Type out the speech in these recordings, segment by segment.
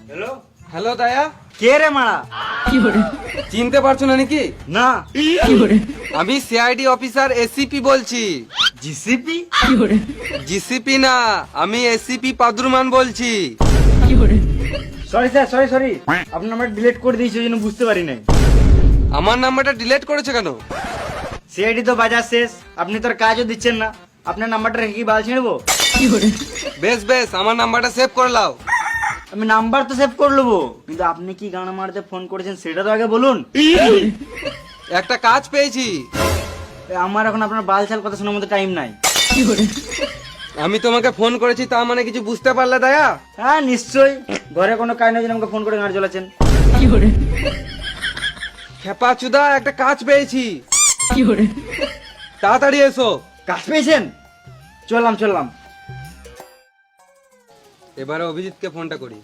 Hello hello দায়া, কে রে মারা? চিনতে পারছো না নাকি? না। আমি সিআইডি অফিসার এসিপি বলছি। জিসিপি? জিসিপি না, আমি এসিপি পাদুরমান বলছি। সরি স্যার, সরি আপনার নাম্বার ডিলিট করে দিয়েছি, ওই জন্য বুঝতে পারি নাই। আমার নাম্বারটা ডিলিট করেছে কেন? সিআইডি তো বাজার শেষ, আপনি তো আর কাজও দিচ্ছেন না, আপনার নাম্বারটা রেখে কি বাল ছিঁড়বো? বেশ বেশ, আমার নাম্বারটা সেভ করে নাও। আমি নাম্বার তো সেভ করে নেবো, কিন্তু আপনি কি গান মারতে ফোন করেছেন সেটা তো আগে বলুন। একটা কাজ পেয়েছি। আমার এখন আপনার বাল ছাল কথা শোনার মতো টাইম নাই। আমি তোমাকে ফোন করেছি, তা মানে কিছু বুঝতে পারলে দায়া? হ্যাঁ নিশ্চয়ই, ঘরে কোনো কাজ নেই আমাকে ফোন করে গাড়ি চলাচ্ছেন। খেপা চুদা, একটা কাজ পেয়েছি, তাড়াতাড়ি এসো। কাজ পেয়েছেন? চললাম। এবারে অভিজিৎকে ফোনটা করি।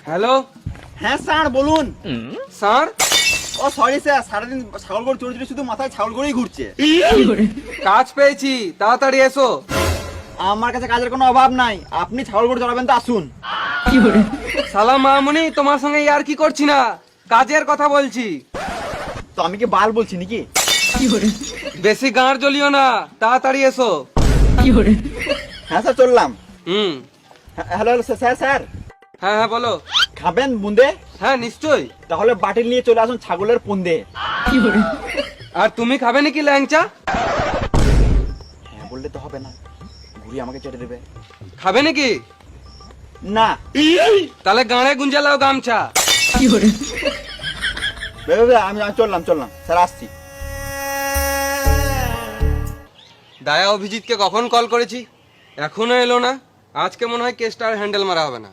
হ্যালো হ্যাঁ স্যার বলুন। স্যার, ও সরি স্যার, সারাদিন ছাগল গরু চড়ে চড়ে শুধু মাথায় ছাগল গরুই ঘুরছে। কাজ পেয়েছি, তাড়াতাড়ি এসো। আমার কাছে কাজের কোনো অভাব নাই, আপনি ছাগল গরু চড়াবেন তো আসুন। সালাম মামুনি, তোমার সঙ্গে আর কি করছি না, কাজের কথা বলছি। তো আমি কি বাল বলছি নাকি? বেশি গাঁড় জ্বলিও না, তাড়াতাড়ি এসো। হ্যাঁ স্যার চললাম। হুম, হ্যালো স্যার হ্যাঁ হ্যাঁ বলো। খাবেন বুন্দে? হ্যাঁ নিশ্চয়ই। তাহলে বাটিল নিয়ে চলে আসুন ছাগলের পুন্দে। আর তুমি খাবে নাকি ল্যাংচা? হ্যাঁ বললে তো হবে না, ঘুরি আমাকে চেটে দেবে। খাবে নাকি? না। তাহলে গাঁড়ে গুঞ্জে লাও গামছা। আমি চললাম স্যার, আসছি। দায়া অভিজিৎকে কখন কল করেছি, এখনো এলো না। আজকে মনে হয় কেসটা আর হ্যান্ডেল মারা হবে না।